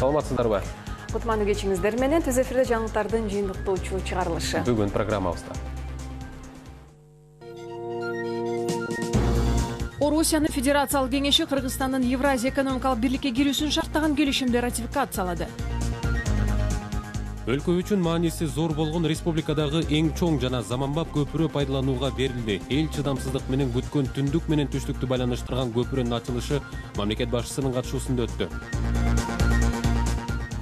Саламатсыздарбы? Кутмануу кечиңиздер менен түз эфирде жаңылыктардын жыйынтыктоочу чыгарылышы. Бүгүн программабызда. Орусиянын Федерациялык кеңеши Кыргызстандын Евразия экономикалык бирликке кирүүсүн шарттаган келишимди ратификациялады. Өлкө үчүн мааниси зор болгон республикадагы эң чоң жана заманбап көпүрө пайдаланууга берилди. Эл чыдамсыздык менен күткөн түндүк менен түштүктү байланыштырган көпүрөнүн ачылышы мамлекет башчысынын катышуусунда өттү.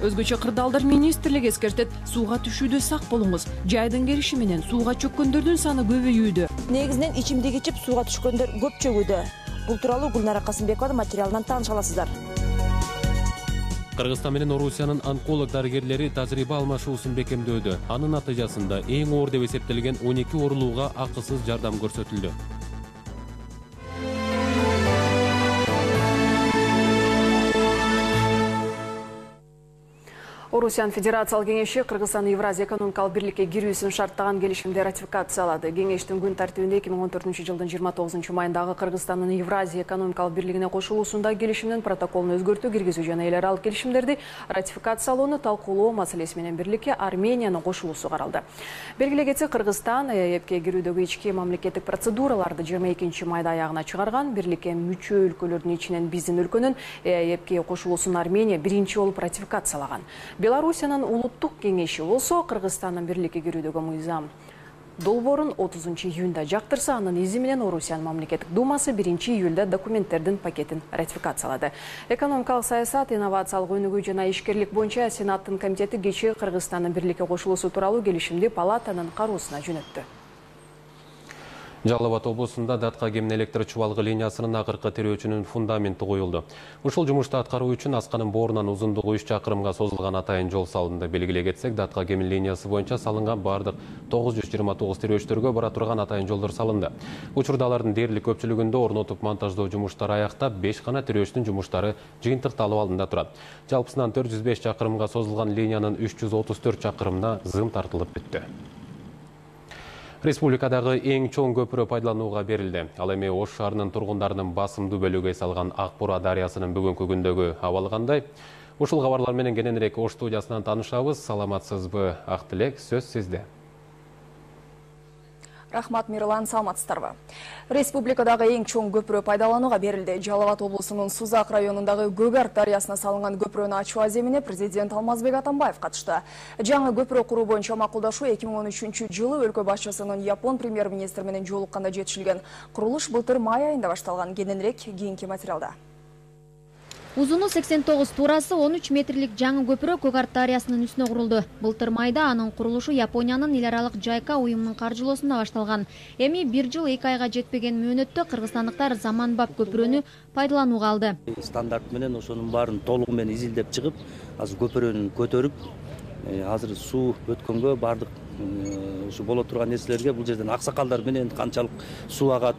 Өзгөчө кырдаалдар министрлиги эскертет, сууга түшүүдө сак болуңуз. Жайдын келиши менен сууга чөккөндөрдүн саны көбөйүүдө. Негизинен ичимдик ичип сууга түшкөндөр көп чөгүүдө. Бул тууралуу Гүлнара Касымбекованын материалынан тааныша аласыздар. Кыргызстан менен Орусиянын онколог дарыгерлери тажрыйба алмашуусун бекемдөөдө. Анын натыйжасында эң оор деп эсептелген 12 оорулууга акысыз жардам көрсөтүлдү. Орусиян Федерациялык кеңеши Кыргызстан Евразия экономикалык бирликке кирүүсүн шарттаган келишимди ратификациялады. Кеңештин күн тартибинде 2014 жылдын 29 майындагы Кыргызстандын Евразия экономикалык бирлигине кошулуусундагы келишимдин протоколун өзгөртүү, киргизүү жана эл аралык келишимдерди ратификациялоону талкуулоо маселеси менен бирликке Армениянын кошулуусу каралды. Белгилей кетсек, Кыргызстан ЭЭПке кирүүдөгү ички мамлекеттик процедураларды 22 майда аягына чыгарган. Бирликке мүчө өлкөлөрдүн ичинен биздин өлкөнүн ЭЭПке кошулуусун Армения биринчи болуп ратификациялаган. Белоруссиянын улуттук кеңеши болсо Кыргызстандын бирликке кирүүдөгү мыйзам долбоорун 30 июнда жактырса, анын изи менен Орусиянын мамлекеттик думасы 1 июлда документтердин пакетин ратификациялады. Экономикалык саясат, инновациялык өнүгүү жана ишкерлик боюнча Сенаттын комитети кечээ Кыргызстандын бирликке кошулуусу тууралуу келишимди палатанын кароосуна жөнөттү. Жалал Абад облусунда Датка Кемин электр чубалгы линиясынын акыркы тирөөчүнүн фундаменти коюлду. Ушул жумушту аткаруу үчүн Асканын боорунан узундугу 3 чакырымга созулган атайын жол салынды. Белгилей кетсек, Датка Кемин линиясы боюнча салынган бардык 929 тирөөчтөргө бара турган атайын жолдор салынды. Учурда алардын дээрлик көпчүлүгүндө орнотуп монтаждоо жумуштары аяктап, 5 гана тирөөчтүн жумуштары жыйынтыкталуу алдында турат. Жалпысынан 405 чакырымга созулган линиянын 334 чакырымына зым тартылып бүттү. Республикадагы эң чоң көпүрө пайдаланууга берилди. Ал эми Ош шаарынын тургундарынын басымдуу бөлүгү эс алган Акбура дарыясынын бүгүнкү күндөгү абалы кандай? Ушул кабарлар менен кененирээк Ош студиясынан таанышабыз. Саламатсызбы? Актилек, сөз сизде. Рахмат, Мирлан, саламатсыздарбы. Республикадагы эң чоң көпүрө пайдаланууга берилди. Жалал Абад облусунун Сузак районундагы Көгарт дарыясына салынган көпүрөнү ачуу аземине президент Алмазбек Атамбаев катышты. Жаңы көпүрө куруу боюнча макулдашуу 2013 жылы өлкө башчысынын Япон премьер-министри менен жолукканда жетишилген. Курулуш былтыр май айында башталган. Кененирээк кийинки материалда. Узуну 89, туурасы 13 метрлик жаңы көпүрө Көгарт дарыясынын үстүнө курулду. Былтыр майда анын курулушу Япониянын эл аралык JICA уюмунун каржылоосунда башталган. Эми 1 жыл 2 айга жетпеген мөөнөттө кыргызстандыктар заманбап көпүрөнү пайдаланууга алды. Стандарт менен ошонун баарын толугу менен изилдеп чыгып, азыр көпүрөнү көтөрүп, азыр суу өткөнгө бардык ушу боло турган нерселерге бул жерден аксакалдар менен канчалык суу агат,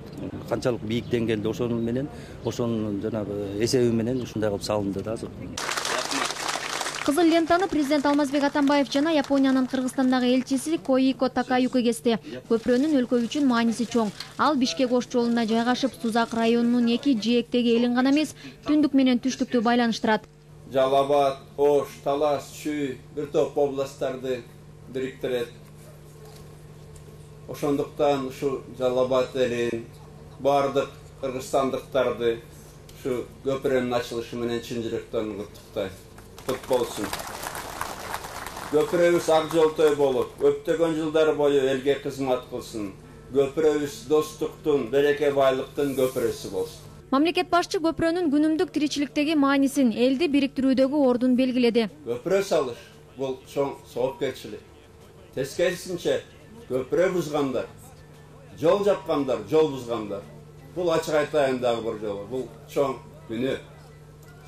канчалык бийик деңгээлде ошонун менен, ошонун жанагы эсеби менен ушундай кылып салынды да азыр. Кызыл лентаны президент Алмазбек Атамбаев жана Япониянын Кыргызстандагы элчиси Коико Такаюки кести. Көпүрөнүн өлкө үчүн мааниси чоң. Ал Бишкек-Ош жолуна жайгашып, Сузак районунун эки жээктеги элин гана эмес, түндүк менен түштүктү байланыштырат. Жалал Абад, Ош, Талас, Чүй бир топ областтарды бириктирет. Ошондуктан ушу Жалал Абад элин бардык кыргызстандыктарды ушу көпүрөнүн ачылышы менен чын жүрөктөн куттуктайт. Кут болсун. Көпүрөбүз ак жолтой болуп, көптөгөн жылдар бою элге кызмат кылсын. Көпүрөбүз достуктун, береке байлыктын көпүрөсү болсун. Мамлекет башчы көпүрөнүн күнүмдүк тиричиликтеги маанисин, элди бириктирүүдөгү ордун белгиледи. Көпүрө салыш бул чоң жоопкерчилик. Тескерисинче, көпүрө бузгандар, жол жапкандар, жол бузгандар. Бул ачык айтайын дагы бир жолу. Бул чоң күнөө.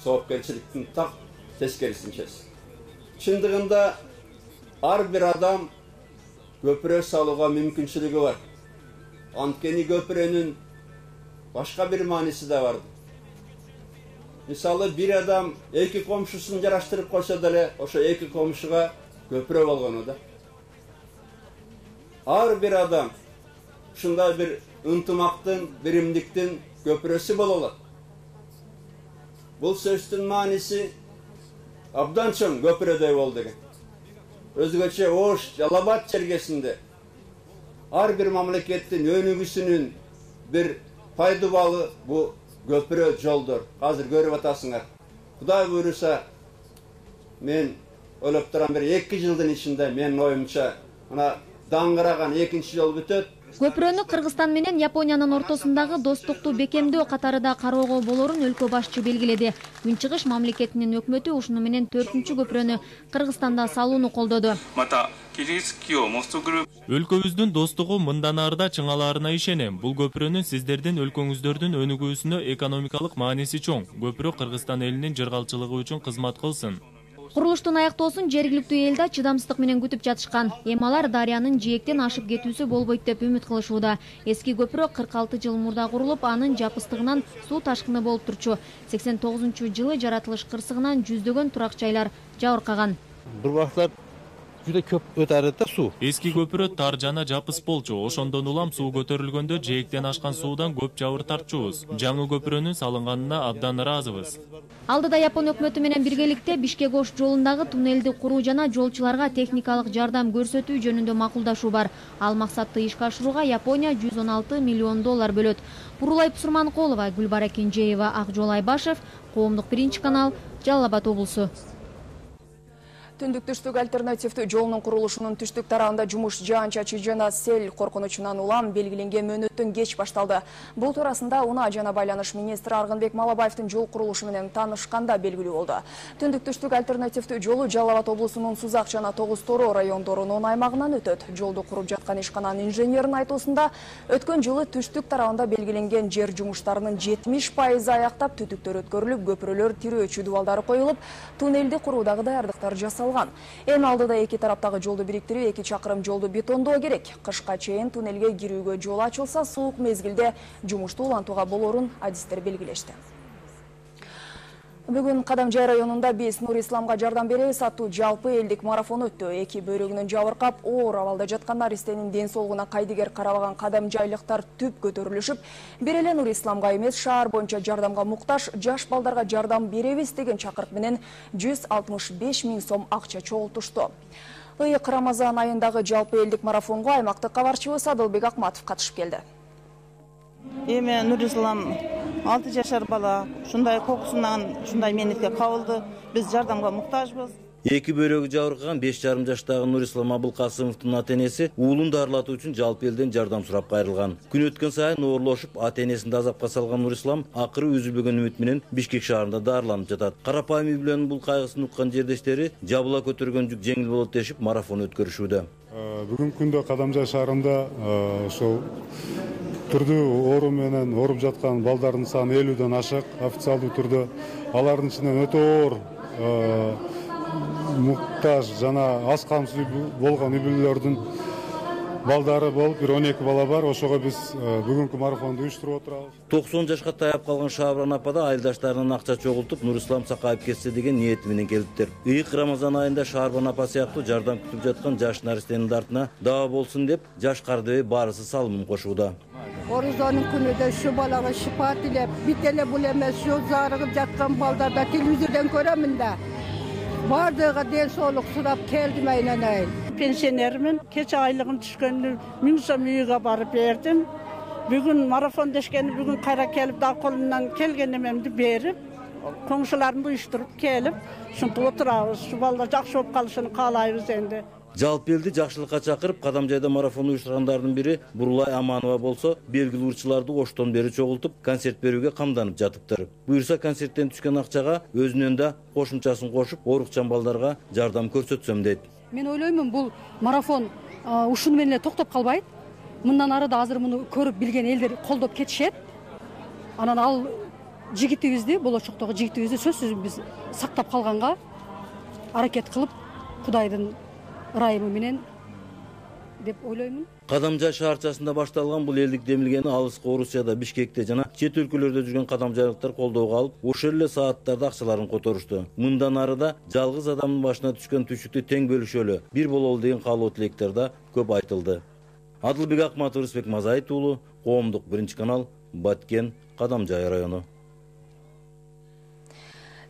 Жоопкерчиликтин так тескерисинчеси. Чындыгында ар бир адам көпүрө салууга мүмкүнчүлүгү бар. Анткени көпүрөнүн башка бир мааниси да бар. Мисалы, бир адам эки комшусун жараштырып койсо деле, ошо эки комшуга көпүрө болгону да. Ар бир адам ушундай бир ынтымактын, биримдиктин көпүрөсү боло алат. Бул сөздүн мааниси abdan çoğun köprüde oldu. Özgöçe Oş, Yalabat çergesinde her bir memleketin önügüsünün bir paydı balı bu köprü yoldur. Hazır görüp atasınlar. Kuday buyurursa men ölüp duran bir 2 yılın içinde men oyumça dаңгыраган 2-нчи жол бүтөт. Көпүрөнү Кыргызстан менен Япониянын ортосундагы достукту бекемдөө катарында кароого болорун өлкө башчы белгиледи. Күнчыгыш мамлекетинин өкмөтү ушуну менен 4-чү көпүрөнү Кыргызстанда салууну колдоду. Өлкөбүздүн достугу мындан арда чыңалаарына ишенем. Бул көпүрөнүн сиздердин өлкөңүздөрдүн өнүгүүсүнө экономикалык мааниси чоң. Көпүрө Кыргызстан элинин жыргалчылыгы үчүн кызмат кылсын. Курулуштун аяктоосун жергиликтүү эл да чыдамсыздык менен күтүп жатышкан. Эми алар дарыянын жээктен ашып кетүүсү болбойт деп үмүт кылышууда. Эски көпүрө 46 жыл мурда курулуп, анын жапыстыгынан суу ташкыны болуп турчу. 89-жылы жаратылыш кырсыгынан жүздөгөн турак жайлар жабыркаган. Бир убактар juda көп өтәрәтә су. Эски көпүрө тар жана жапыс болчу. Ошондон улам суу көтөрүлгөндө жээктен ашкан суудан көп жабыр тартчубуз. Жаңы көпүрөнүн салынганына абдан ыраазыбыз. Алдыда Япон өкмөтү менен биргеликте Бишкек-Ош жолундагы туннелди куруу жана жолчуларга техникалык жардам көрсөтүү жөнүндө макулдашуу бар. Ал максатты ишке ашырууга Япония $116 миллион бөлөт. Бурулай Пусурманкулова, Гүлбара Кенжеева, Акжол Айбашев, Коомдук 1-канал, Жалал Абад облусу. Түндүк-түштүк альтернативдүү жолунун курулушунун түштүк тарабында жумуш жаан-чачы жана сел коркунучунан улам белгиленген мөөнөттөн кеч башталды. Бул туурасында Унаа жана байланыш министри Аргынбек Малабаевдин жол курулушу менен таанышканда белгилүү болду. Түндүк-түштүк альтернативдүү жолу Жалал Абад облусунун Сузак жана Тогуз Тороо райондорунун аймагынан өтөт. Жолду куруп жаткан ишкананын инженеринин айтуусунда, өткөн жылы түштүк тарабында белгиленген жер жумуштарынын 70% аяктап, түтүктөр өткөрүлүп, көпүрөлөр тирөөчү дубалдары коюлуп, туннелди куруудагы даярдыктар жасалган. Эми алдыда эки тараптагы жолду бириктирүү, 2 чакырым жолду бетондоо керек. Кышка чейин туннелге кирүүгө жол ачылса, суук мезгилде жумушту улантууга болорун адистер белгилешти. Бүгүн Кадамжай районунда биз Нур Исламга жардам беребиз аттуу жалпы элдик марафон өттү. Эки бөйрөгүнөн жабыркап, оор абалда жаткан аристенин ден соолугуна кайдыгер карабаган кадамжайлыктар түп көтөрүлүшүп, бир эле Нур Исламга эмес, шаар боюнча жардамга муктаж жаш балдарга жардам беребиз деген чакырык менен 165 000 сом акча чогултушту. Ыйык Рамазан айындагы жалпы элдик марафонго аймактык кабарчыбыз Адылбек Акматов катышып келди. Эми Нур Ислам 6 жашар бала ушундай кокусунан ушундай менетке кабылды. Биз жардамга муктажбыз. Эки бөйрөгү жабыркаган 5,5 жаштагы Нур Ислам Абылкасымовдун ата-энеси уулун дарылатуу үчүн жалпы элден жардам сурап кайрылган. Күн өткөн сайын оорлошуп, ата-энесин азапка салган Нур Ислам акыры үзүлбөгөн үмүт менен Бишкек шаарында дарыланып жатат. Карапайым үй бүлөнүн бул кайгысын уккан жердештери жабыла көтөргөн жүк жеңил болот дешип марафон өткөрүшүүдө. Бүгүнкү күндө Кадамжай шаарында ошол түрдүү оору менен ооруп жаткан балдардын саны 50ден ашык. Официалдуу түрдө алардын ичинен өтө оор муктаж жана аз камсыз болгон үй бүлөлөрдүн балдары болуп, 12 бала бар. Ошого биз бүгүнкү марафонду уюштуруп отурабыз. 90 жашка таяп калган Шабран апада айылдаштарынын акча чогултуп, Нур Ислам сакайып кетсе деген ниети менен келиптир. Ыйык Рамазан айында Шабран апа сыяктуу жардам күтүп жаткан жаш наристенин артына даа болсун деп, жаш кардыбей баарысы салымын кошууда. Орузонун күнүдө ушу балага шифа тилеп, бит эле бул эмес, ушу зарыгып жаткан балдарда телевизордон көрөмүн да. Бардыгы ден соолук сурап келдим айнанайын. Пенсионермин, кече айлыгым түшкөндө 1000 сом үйгө барып бердим. Бүгүн марафон дешкени, бүгүн кайра келип, да колумдан келген эмемди берип, коңшуларымды уюштуруп келип, ушинтип отурабыз. Ушу балдар жакшы болуп калышын каалайбыз энди. Жалпы элди жакшылыкка чакырып, Кадамжайда марафон уюштургандардын бири Бурулай Аманова болсо, белгилүү урчуларды оштон бери чогултуп, концерт берүүгө камданып жатыптыр. Буюрса концерттен түшкөн акчага өзүнөн да кошумчасын кошуп, оорукчан балдарга жардам көрсөтсөм дейт. Мен ойлоймун, бул марафон ушуну менен эле токтоп калбайт. Мындан ары да азыр муну көрүп билген элдер колдоп кетишет. Анан ал жигитибизди, болочоктогу жигитибизди сөзсүз биз сактап калганга аракет кылып, Кудайдын ырайымы менен деп ойлоймун. Кадамжай шаарчасында башталган бул элдик демилгени алыскы Орусияда, Бишкекте жана чет өлкөлөрдө жүргөн кадамжайлыктар колдоого алып, ошол эле сааттарда акчаларын которушту. Мындан ары да жалгыз адамдын башына түшкөн түшүктү тең бөлүшөлү, бир бололу деген каалоо тилектер да көп айтылды. Адылбек Акматов, Рысбек Мазайыт уулу, Коомдук 1-канал, Баткен, Кадамжай району.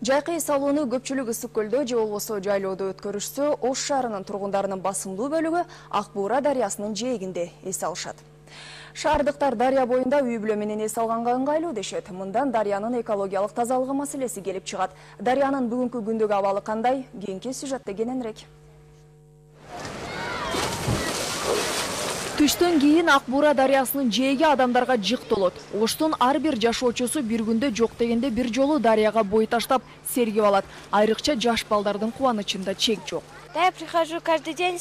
Жайкы эс алууну көпчүлүк ысык көлдө же болбосо жайлоодо өткөрүшсө, Ош шаарынын тургундарынын басымдуу бөлүгү Ак Буура дарыясынын жээгинде эс алышат. Шаардыктар дарыя боюнда үй бүлө менен эс алганга ыңгайлуу дешет. Мындан дарыянын экологиялык тазалыгы маселеси келип чыгат. Дарыянын бүгүнкү күндөгү абалы кандай? Кийинки сюжетте кененирээк. Түштөн кийин Ак Буура дарыясынын жээги адамдарга жык толот. Оштун ар бир жашоочусу бир күндө жок дегенде бир жолу дарыяга бой таштап сергип алат. Айрыкча жаш балдардын кубанычында чек жок. Да, я прихожу каждый день.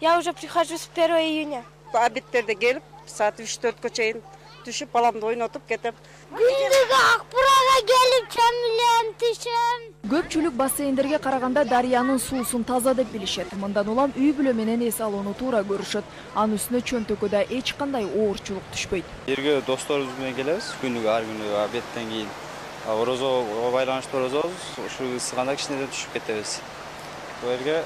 Я уже прихожу с 1 июня. Обедтерде келип, саат 3-4 чейин түшүп, баламды ойнотуп кетем. Күндүгү Ак Буурага келип чөмүлөм, түшөм. Көпчүлүк бассейндерге караганда дарыянын суусун таза деп билишет. Мындан улам үй бүлө менен эс алууну туура көрүшөт. Анын үстүнө чөнтөккө да эч кандай оорчулук түшпөйт. Жерге досторубуз менен келебиз, күндүгү ар күнү обедтен кийин. Орозого байланыштуу орозобуз, ушу ысыганда кичинеден түшүп кетебиз. Бул жерге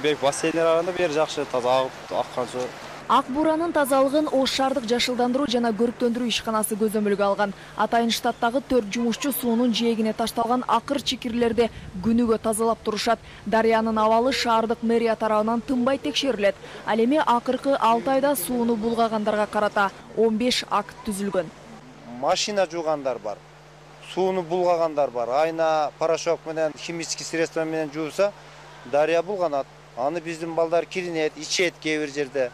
бек бассейндер арасында бир жакшы таза аккан суу. Ак Бууранын тазалыгын Ош шаардык жашылдандыруу жана көрүктөндүрүү ишканасы көзөмөлгө алган. Атайын штаттагы 4 жумушчу суунун жээгине ташталган акыр чикирлерди күнүгө тазалап турушат. Дарыянын абалы шаардык мэрия тарабынан тынбай текшерилет. Ал эми акыркы 6 айда сууну булгагандарга карата 15 акт түзүлгөн. Машина жуугандар бар, сууну булгагандар бар. Айна порошок менен, химический средства менен жууса, дарыя булганат. Аны биздин балдар киринет, ичет кээ бир жерде.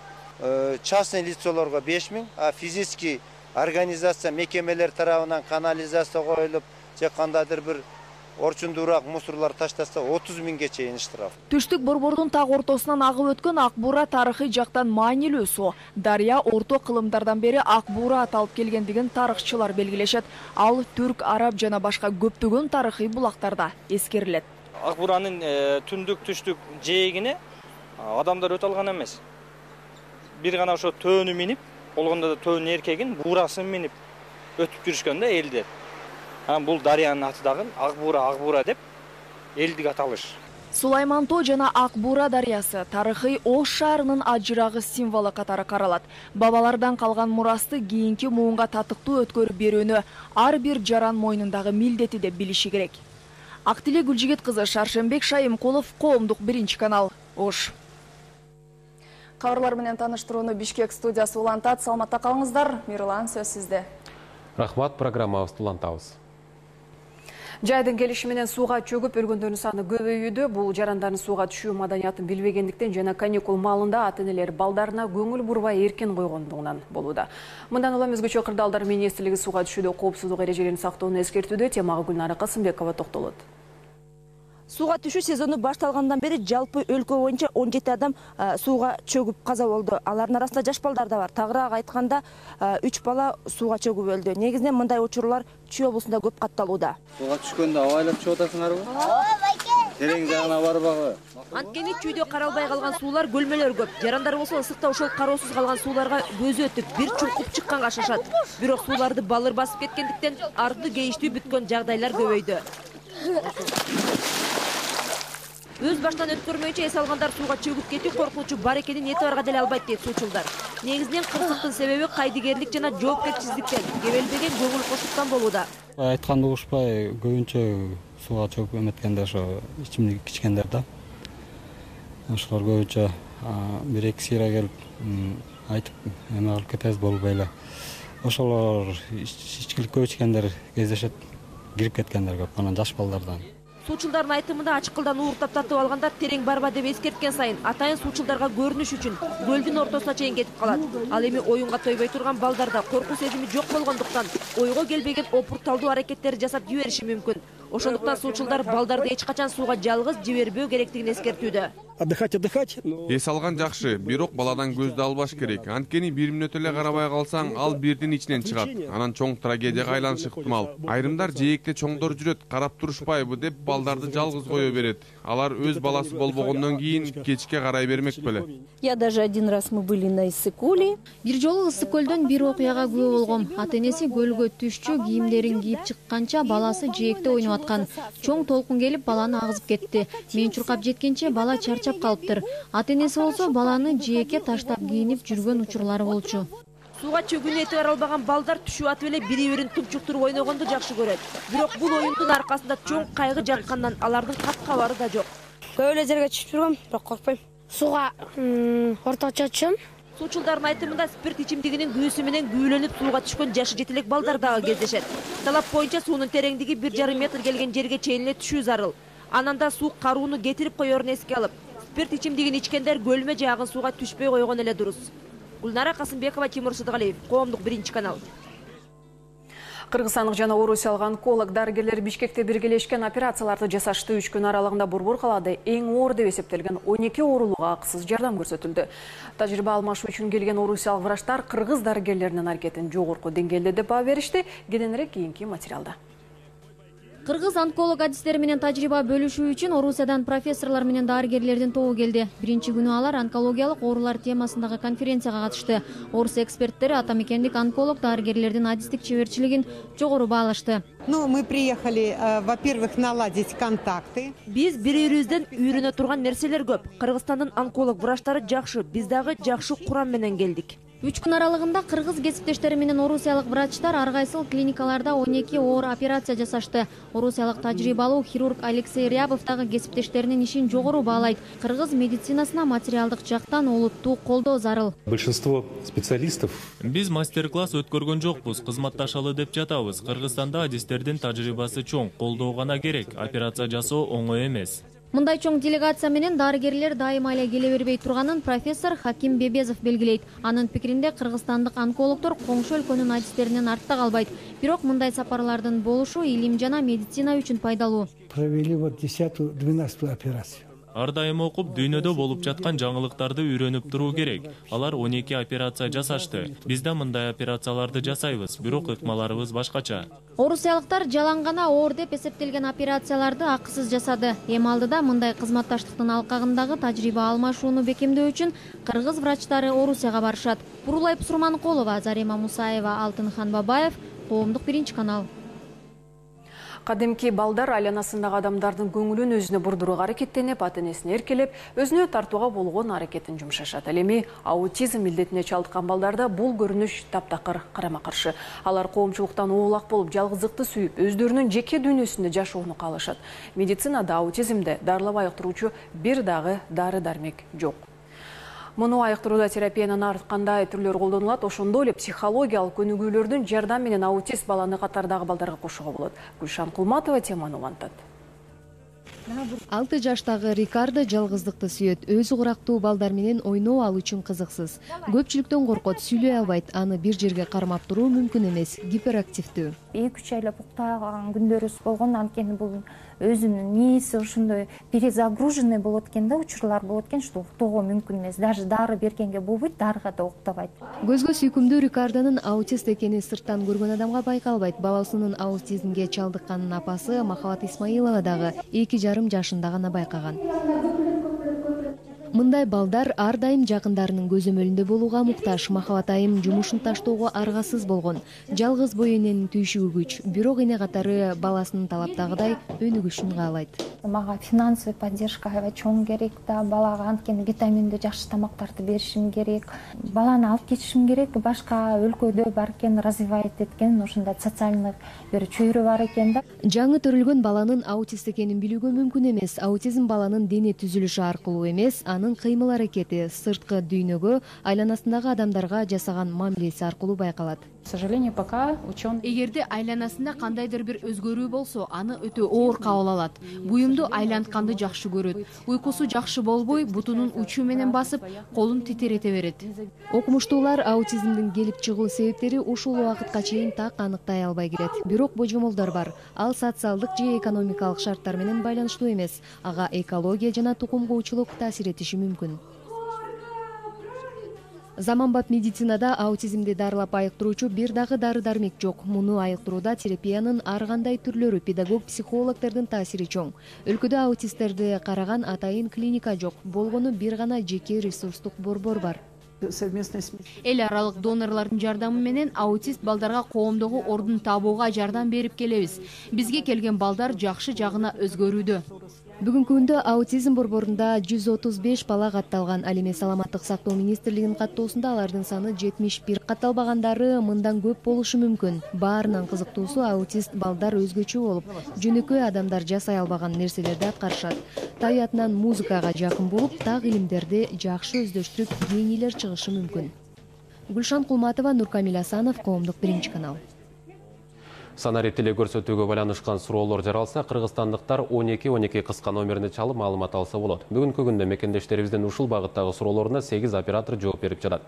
Частный лицолорго 5000, а физический организация мекемелер тарабынан канализация коюлуп, же кандайдыр бир орчундуураак мусорлор таштаса 30 000ге чейин штраф. Түштүк борбордун так ортосунан агып өткөн Ак Буура тарыхый жактан маанилүү суу. Дарыя орто кылымдардан бери Ак Буура аталып келгендигин тарыхчылар белгилешет. Ал түрк, араб жана башка көптөгөн тарыхый булактарда эскерилет. Ак Бууранын түндүк түштүк жээгине адамдар өтө алган эмес. Bir gana ошо төөнү минип, болгондо да төөнүн эркегин буурасын минип өтүп жүрүшкөн да элдер. Бул дарыянын аты дагы Ак Буура деп элдик аталыш. Сулайман Тоо жана Ак Буура дарыясы тарыхый Ош шаарынын ажырагы символу катары каралат. Бабалардан калган мурасты кийинки муунга татыктуу өткөрүп берүүнү ар бир жаран мойнундагы милдети деп билиши керек. Актиле Гүлжигит кызы, Шаршембек Шайымкулов, Коомдук 1 канал, Ош. Кабарлар менен таныштырууну Бишкек студиясы улантат. Саламатта калыңыздар. Мирлан, сөз сизде. Рахмат, программабызды улантабыз. Жайдын келиши менен сууга чөгүп өлгөндөрдүн саны көбөйүүдө. Бул жарандардын сууга түшүү маданиятын билбегендиктен жана каникул маалында ата-энелер балдарына көңүл бурбай эркен койгондугунан болууда. Мындан улам өзгөчө кырдаалдар министрлиги сууга түшүүдө коопсуздук эрежелерин сактоону эскертүүдө. Темага Гүлнара Касымбекова токтолот. Сууга түшүү сезону башталгандан бери жалпы өлкө боюнча 17 адам сууга чөгүп каза болду. Алардын арасында жаш балдар да бар. Тагыраак айтканда 3 бала сууга чөгүп өлдү. Негизинен мындай учурлар Чүй облусунда көп катталууда. Сууга түшкөндө абайлап чыгып атасыңарбы? Ооба. Терең жагына барбагы? Анткени чүйдө каралбай калган суулар көлмөлөр көп. Жарандар болсо ысыкта ошол кароосуз калган сууларга көзү өтүп, бир чулкуп чыкканга шашат. Бирок сууларды балыр басып кеткендиктен арды кейиштүү бүткөн жагдайлар көбөйдү. Өз баштан өткөрмөйчө эс алгандар сууга чөгүп кетүү коркунучу бар экенин эти барга деле албайт дейт суучулдар. Негизинен кырсыктын себеби кайдыгерлик жана жоопкерчисиздиктен, кебелбеген көңүл кошуктан болууда. Айтканды угушпай көбүнчө сууга чөгүп эметкенде ошо ичимдик ичкендер да. Ошолор көбүнчө 1-2 сыйра келип айтып эме кылып кетебиз болбой эле. Ошолор ичкилик көп ичкендер кездешет, кирип кеткендер көп, анан жаш балдардан. Суучулдардын айтымында ачкылдан ууртап татып алгандар терең барба деп эскерткен сайын атайын суучулдарга көрүнүш үчүн көлдүн ортосуна чейин кетип калат. Ал эми оюнга тойбой турган балдарда коркуу сезими жок болгондуктан ойго келбеген опурталдуу аракеттер жасап жибериши мүмкүн. Ошондуктан суучулдар балдарды эч качан сууга жалгыз жибербөө керектигин эскертүүдө. Отдыхать. Эс алган жакшы, бирок баладан көздү албаш керек. Анткени 1 мүнөт эле карабай калсаң, ал бирдин ичинен чыгат. Анан чоң трагедияга айланышы ыктымал. Айрымдар жээкте чоңдор жүрөт, карап турушпайбы деп балдарды жалгыз кое берет. Алар өз баласы болбогондон кийин кечке карай бермек беле. Я даже один раз мы были на Иссык-Куле. Бир жолу Ысык-Көлдөн бир окуяга күбө болгом. Ата-энеси көлгө түшчү кийимдерин кийип чыкканча баласы жээкте ойноп аткан. Чоң толкун келип баланы агызып кетти. Мен чуркап жеткенче бала чарчап калыптыр. Ата-энеси болсо баланы жээкке таштап кийинип жүргөн учурлары болчу. Суга чөгүүнү этибар албаган балдар түшүп атып эле бири-бирин тумчуктуруп ойногонду жакшы көрөт. Бирок бул оюндун аркасында чоң кайгы жаткандан алардын кат кабары да жок. Көп эле жерге түшүп жүргөм, бирок коркпойм. Суга орточо түшөм. Суучулдардын айтымында спирт ичимдигинин күүсү менен күүлөнүп сууга түшкөн жашы жетелек балдар дагы кездешет. Талап боюнча суунун тереңдиги 1,5 метр келген жерге чейин эле түшүү зарыл. Анан да суу карууну кетирип коерун эске алып, спирт ичимдигин ичкендер көлмө жаагын сууга түшпөй койгон эле дурус. Гүлнара Касымбекова, Тимур Сыдыгалиев, Коомдук 1 канал. Кыргызстандык жана орусиялык онколог дарыгерлер Бишкекте биргелешкен операцияларды жасашты. 3 күн аралыгында Борбор калаада эң оор деп эсептелген 12 оорулууга акысыз жардам көрсөтүлдү. Тажрыйба алмашуу үчүн келген орусиялык врачтар кыргыз дарыгерлеринин аракетин жогорку деңгээлде деп баа беришти. Кененирээк кийинки материалда. Кыргыз онколог адистери менен тажрыйба бөлүшүү үчүн Орусиядан профессорлор менен дарыгерлердин тобу келди. Биринчи күнү алар онкологиялык оорулар темасындагы конференцияга катышты. Орус эксперттери ата мекендик онколог дарыгерлердин адистик чеберчилигин жогору баалашты. Мы приехали, во-первых, наладить контакты. Биз бири-бирибизден үйрөнө турган нерселер көп. Кыргызстандын онколог врачтары жакшы, биз дагы жакшы курам менен келдик. 3 күн аралыгында кыргыз кесиптештери менен орусиялык врачтар ар кайсыл клиникаларда 12 оор операция жасашты. Орусиялык тажрыйбалуу хирург Алексей Рябов дагы кесиптештеринин ишин жогору баалайт. Кыргыз медицинасына материалдык жактан олуттуу колдоо зарыл. Большинство специалистов Биз мастер-класс өткөргөн жокпуз, кызматташалы деп жатабыз. Кыргызстанда адистердин тажрыйбасы чоң, колдоо гана керек. Операция жасоо оңой эмес. Мындай чоң делегация менен дарыгерлер дайыма эле келе бербей турганын профессор Хаким Бебезов белгилейт. Анын пикиринде кыргызстандык онкологдор коңшу өлкөнүн адистеринен артта калбайт. Бирок мындай сапарлардын болушу илим жана медицина үчүн пайдалуу. Провели 10-12 операцию. Ар дайым окуп, дүйнөдө болуп жаткан жаңылыктарды үйрөнүп туруу керек. Алар 12 операция жасашты. Биз да мындай операцияларды жасайбыз, бирок ыкмаларыбыз башкача. Орусиялыктар жалаң гана оор деп эсептелген операцияларды акысыз жасады. Эми алдыда мындай кызматташтыктын алкагындагы тажрыйба алмашууну бекемдөө үчүн кыргыз врачтары Орусияга барышат. Бурулай Пусурманкулова, Зарема Мусаева, Алтынхан Бабаев, Коомдук 1 канал. Кадимки балдар айланасындагы адамдардын көңүлүн өзүнө бурдурууга аракеттенип, ата-энесин эркелеп, өзүнө тартууга болгон аракетин жумшашат. Ал эми аутизм илдетине чалдыккан балдарда бул көрүнүш таптакыр карама-каршы. Алар коомчулуктан оолак болуп, жалгыздыкты сүйүп, өздөрүнүн жеке дүйнөсүндө жашоону каалашат. Медицинада аутизмде дарылап айыктыруучу бир дагы дары-дармек жок. Муну айыктырууда терапиянын ар кандай түрлөр колдонулат, ошондой эле психологиялык көнүгүүлөрдүн жардам менен аутист баланы катардагы балдарга кошууга болот. Гүлшан Кулматова теманы улантат. 6 жаштагы Рикардо жалгыздыкты сүйөт. Өзү курактуу балдар менен ойноо ал үчүн кызыксыз. Көпчүлүктөн коркот, сүйлөй албайт. Аны бир жерге кармап туруу мүмкүн эмес, гиперактивдүү. 2-3 айлап уктаган күндөрүбүз болгон, анткени бул өзүнүн мээси ошондой перезагруженный болот экен да, учурлар болот экен, что уктоого мүмкүн эмес. Даже дары бергенге болбойт, дарыга да уктабайт. Көзгө сүйкүмдүү Рикардонун аутист экени сырттан көргөн адамга байкалбайт. Баласынын аутизмге чалдыкканын апасы Махабат Исмаилова дагы 2,5 жашында гана байкаган. Мындай балдар ар дайым жакындарынын көзөмөлүндө болууга муктаж. Махабат айым жумушун таштоого аргасыз болгон. Жалгыз бой эненин түйшүгү күч. Бирок эне катары баласынын талаптагыдай өнүгүшүн каалайт. Мага финансовый поддержка аябай чоң керек да, балага анткени витаминдүү жакшы тамактарды беришим керек. Баланы алып кетишим керек, башка өлкөдө бар экен, развивать эткен, ошондой социальный бир чөйрө бар экен да. Жаңы төрүлгөн баланын аутист экенин билүүгө мүмкүн эмес. Аутизм баланын дене түзүлүшү аркылуу эмес, анын кыймыл аракети, сырткы дүйнөгө, айланасындагы адамдарга жасаган мамилеси аркылуу байкалат. К сожалению, пока ученые... Эгерде айланасында кандайдыр бир өзгөрүү болсо, аны өтө оор кабыл алат. Буюмду айлантканды жакшы көрөт. Уйкусу жакшы болбой, бутунун учу менен басып, колун титирете берет. Окумуштуулар аутизмдин келип чыгуу себептери ушул убакытка чейин так аныктай албай келет. Бирок божомолдор бар. Ал социалдык же экономикалык шарттар менен байланыштуу эмес. Ага экология жана тукум куучулук таасир этиши мүмкүн. Заманбап медицинада аутизмди дарылап айыктыруучу бир дагы дары-дармек жок. Муну айыктырууда терапиянын ар кандай түрлөрү, педагог, психологдордун таасири чоң. Өлкөдө аутисттерди караган атайын клиника жок. Болгону бир гана жеке ресурстук борбор бар. Эл аралык донорлордун жардамы менен аутист балдарга коомдогу ордун табууга жардам берип келебиз. Бизге келген балдар жакшы жагына өзгөрүүдө. Бүгүнкү күндө аутизм борборунда 135 бала катталган. Ал эми саламаттык сактоо министрлигинин каттоосунда алардын саны 71. Катталбагандары мындан көп болушу мүмкүн. Баарынан кызыктуусу аутист балдар өзгөчө болуп, жөнөкөй адамдар жасай албаган нерселерди аткарышат. Табиятынан музыкага жакын болуп, так илимдерди жакшы өздөштүрүп, генийлер чыгышы мүмкүн. Гүлшан Кулматова, Нуркамил Асанов, Коомдук биринчи канал. Санари теле көрсөтүүгө байланышкан суроолор жаралса, кыргызстандыктар 12-12 кыска номерине чалып маалымат алса болот. Бүгүнкү күндө мекендештерибиздин ушул багыттагы суроолоруна 8 оператор жооп берип жатат.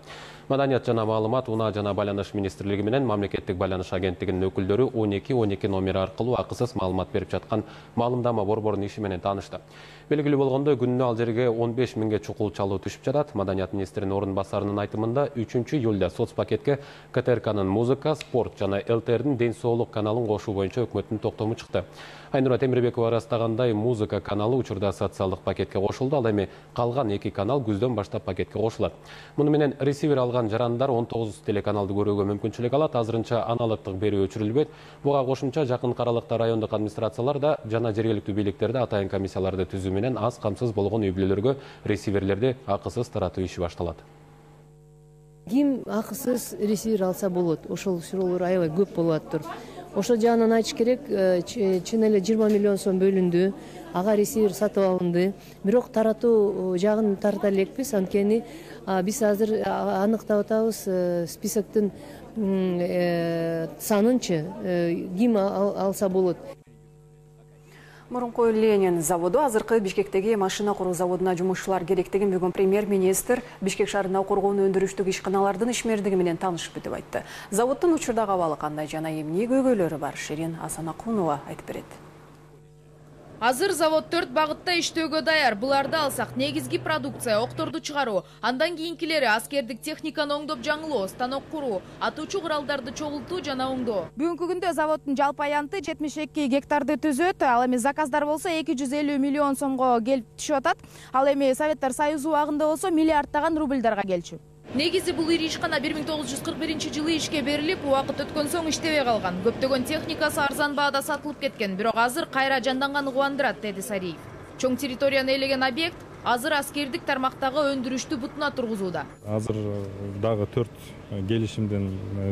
Маданият жана маалымат, унаа жана байланыш министрлиги менен мамлекеттик байланыш агенттигинин өкүлдөрү 12-12 номери аркылуу акысыз маалымат берип жаткан маалымдама борборунун иши менен таанышты. Белгилүү болгондой, күнүнө ал жерге 15 миңге чукул чалуу түшүп жатат. Маданият министринин орун басарынын айтымында 3-июлда соцпакетке КТРКнын музыка, спорт жана ЛТРдин ден соолук каналын кошуу боюнча өкмөттүн токтому чыкты. Айнура Темирбекова ырастагандай, музыка каналы учурда социалдык пакетке кошулду, ал эми калган 2 канал күздөн баштап пакетке кошулат. Муну менен ресивер алган жарандар 19 телеканалды көрүүгө мүмкүнчүлүк алат. Азырынча аналыктык берүү өчүрүлбөйт. Буга кошумча жакын аралыкта райондук администрацияларда жана жергиликтүү бийликтерде атайын комиссияларды түзүү менен аз камсыз болгон үй бүлөлөргө ресиверлерди акысыз таратуу иши башталат. Ким акысыз ресивер алса болот? Ошол суроолор аябай көп болуп атыптыр. Ошол жагынан айтыш керек, чын эле 20 миллион сом бөлүндү, ага ресивер сатып алынды. Бирок таратуу жагын тарта элекпиз, анткени биз азыр аныктап атабыз списоктун санынчы ким алса болот. Мурунку Ленин заводу азыркы Бишкектеги машина куруу заводуна жумушчулар керектигин бүгүн премьер-министр Бишкек шаарында коргонуу өндүрүштүк ишканалардын ишмердиги менен таанышып бүтүп айтты. Заводдун учурдагы абалы кандай жана эмне көйгөйлөрү бар? Ширин Асанакунова айтып берет. Азыр завод 4 багытта иштөөгө даяр. Буларды алсак, негизги продукция, окторду чыгаруу, андан кийинкилери аскердик техниканы оңдоп жаңылоо, станок куруу, атуучу куралдарды чогултуу жана оңдоо. Бүгүнкү күндө заводдун жалпы аянты 72 гектарды түзөт. Ал эми заказдар болсо 250 миллион сомго келип түшүп атат. Ал эми Советтер Союзу убагында болсо миллиарддаган рубльдарга келчү. Негизи бул ири ишкана 1941 жылы ишке берилип, убакыт өткөн соң иштебей калган. Көптөгөн техникасы арзан баада сатылып кеткен, бирок азыр кайра жанданганы кубандырат, деди Сариев. Чоң территорияны ээлеген объект азыр аскердик тармактагы өндүрүштү бутуна тургузууда. Азыр дагы 4 келишимдин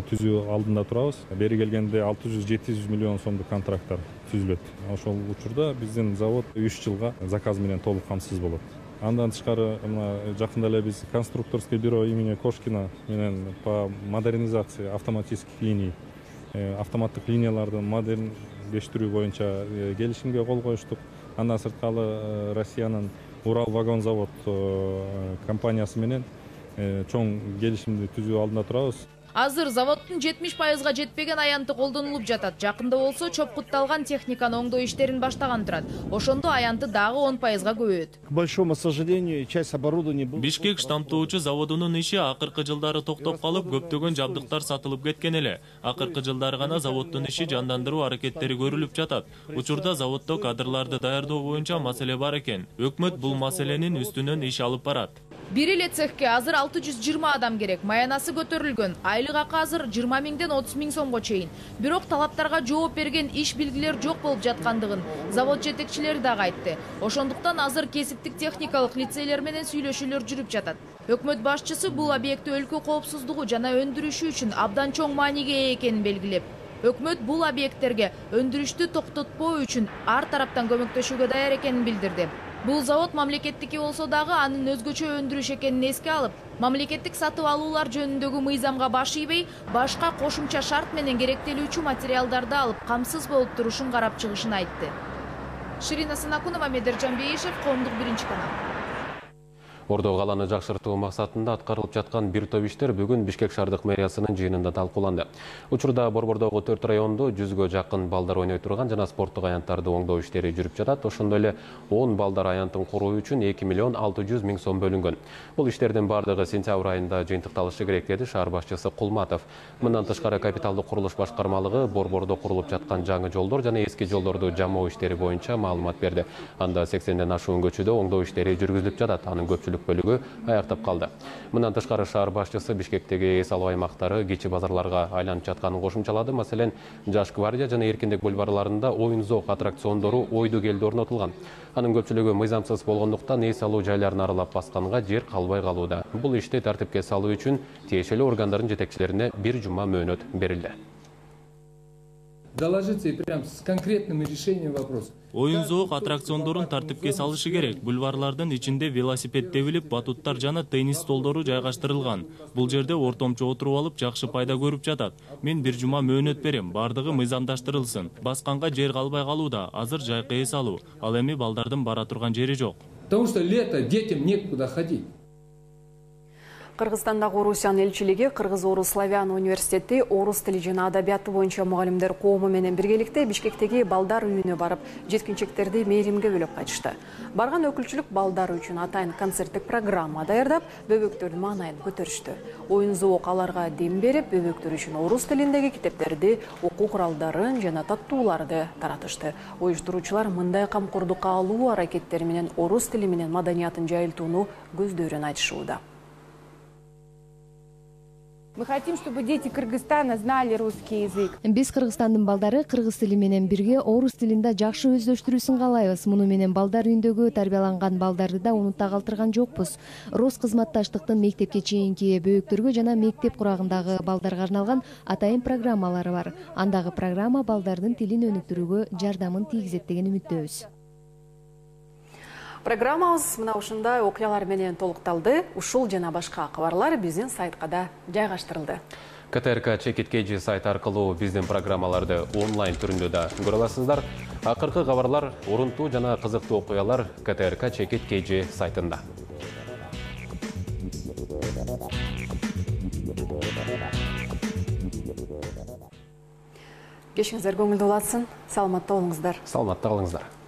түзүү алдында турабыз. Бери келгенде 600-700 миллион сомдук контракттар түзүлөт. Ошол учурда биздин завод 3 жылга заказ менен толук камсыз болот. Андан тышкары жакында эле биз конструкторский бюро имени Кошкина менен по модернизации автоматических линий, автоматтык линияларды модерндештирүү боюнча келишимге кол коюштук. Андан сырткары Россиянын Урал вагон завод компаниясы менен чоң келишимди түзүү алдында турабыз. Азыр заводдун 70%га жетпеген аянты колдонулуп жатат. Жакында болсо чопкутталган техниканы оңдоо иштерин баштаган турат. Ошондо аянты дагы 10%га көбөйөт. К большому сожалению, часть оборудования Бишкек штамптоочу заводунун иши акыркы жылдары токтоп калып, көптөгөн жабдыктар сатылып кеткен эле. Акыркы жылдары гана заводдун иши жандандыруу аракеттери көрүлүп жатат. Учурда заводдо кадрларды даярдоо боюнча маселе бар экен. Өкмөт бул маселенин үстүнөн иш алып барат. Бир эле цехке азыр 620 адам керек. Маянасы көтөрүлгөн. Айлык акы азыр 20 миңден 30 миң сомго чейин. Бирок талаптарга жооп берген иш билгилер жок болуп жаткандыгын завод жетекчилери дагы айтты. Ошондуктан азыр кесиптик техникалык лицейлер менен сүйлөшүүлөр жүрүп жатат. Өкмөт башчысы бул объекти өлкө коопсуздугу жана өндүрүшү үчүн абдан чоң мааниге ээ экенин белгилеп, өкмөт бул объекттерге өндүрүштү токтотпоо үчүн ар тараптан көмөктөшүүгө даяр экенин билдирди. Бул завод мамлекеттики болсо дагы анын өзгөчө өндүрүш экенин эске алып, мамлекеттик сатып алуулар жөнүндөгү мыйзамга баш ийбей, башка кошумча шарт менен керектелүүчү материалдарды алып, камсыз болуп турушун карап чыгышын айтты. Ширина Санакунова, Медержан Бейишев, Коомдук биринчи канал. Ордо каланы жакшыртуу максатында аткарылып жаткан бир топ иштер бүгүн Бишкек шаардык мэриясынын жыйынында талкууланды. Учурда борбордогу 4 райондо 100гө жакын балдар ойной турган жана спорттук аянттарды оңдоо иштери жүрүп жатат. Ошондой эле 10 балдар аянтын куруу үчүн 2 миллион 600 миң сом бөлүнгөн. Бул иштердин бардыгы сентябрь айында жыйынтыкталышы керек, деди шаар башчысы Кулматов. Мындан тышкары капиталдык курулуш башкармалыгы борбордо курулуп жаткан жаңы жолдор жана эски жолдорду жамоо иштери боюнча маалымат берди. Анда 80ден ашуун көчөдө оңдоо иштери жүргүзүлүп жатат. Анын көпчүлүгү көпчүлүк бөлүгү аяктап калды. Мындан тышкары шаар башчысы Бишкектеги эс алуу аймактары кичи базарларга айланып жатканын кошумчалады. Маселен, Жаш гвардия жана Эркиндик бульварларында оюн-зоок аттракциондору ойду келди орнотулган. Анын көпчүлүгү мыйзамсыз болгондуктан эс алуу жайларын аралап басканга жер калбай калууда. Бул ишти тартипке салуу үчүн тиешелүү органдардын жетекчилерине 1 жума мөөнөт берилди. Доложиться и прям с конкретным решением вопроса. Оюн-зоок аттракциондорун тартипке салышы керек. Бульварлардын ичинде велосипед тебилип, батуттар жана теннис столдору жайгаштырылган. Бул жерде ортомчу отуруп алып, жакшы пайда көрүп жатат. Мен 1 жума мөөнөт берем, бардыгы мыйзамдаштырылсын. Басканга жер калбай калууда, азыр жайкы эс алуу. Ал эми балдардын бара турган жери жок. Потому что лето, детям некуда ходить. Кыргызстандагы Орусиян элчилиги Кыргыз-Орус Славян университети орус тили жана адабияты боюнча мугалимдер коому менен биргеликте Бишкектеги балдар үйүнө барып, жеткинчектерди мээримге бөлөп кайтышты. Барган өкүлчүлүк балдар үчүн атайын концерттик программа даярдап, бөбөктөрдүн маанайын көтөрүштү. Оюн-зоок аларга дем берип, бөбөктөр үчүн орус тилиндеги китептерди, окуу куралдарын жана таттууларды таратышты. Уюштуруучулар мындай камкордукка алуу аракеттери менен орус тили менен маданиятын жайылтууну көздөрүн айтышууда. Мы хотим, чтобы дети Кыргызстана знали русский язык. Биз Кыргызстандын балдары кыргыз тили менен бирге орус тилинде жакшы өздөштүрүүсүн каалайбыз. Муну менен балдар үйүндөгү тарбияланган балдарды да унута калтырган жокпуз. Роскызматташтыктын мектепке чейинки бөбөктөргө жана мектеп курагындагы балдарга арналган атайын программалары бар. Андагы программа балдардын тилин өнүктүрүүгө жардамын тийгизет деген үмүттөбүз. Программабыз мына ушундай окуялар менен толукталды. Ушул жана башка кабарлар биздин сайтка да жайгаштырылды. КТРК Чекит KG сайт аркылуу биздин программаларды онлайн түрүндө да көрө аласыздар. Акыркы кабарлар, урунтуу жана кызыктуу окуялар КТРК Чекит KG сайтында. Кешиңиздер көңүлдүү болсун. Саламатта болуңуздар. Саламатта калыңыздар.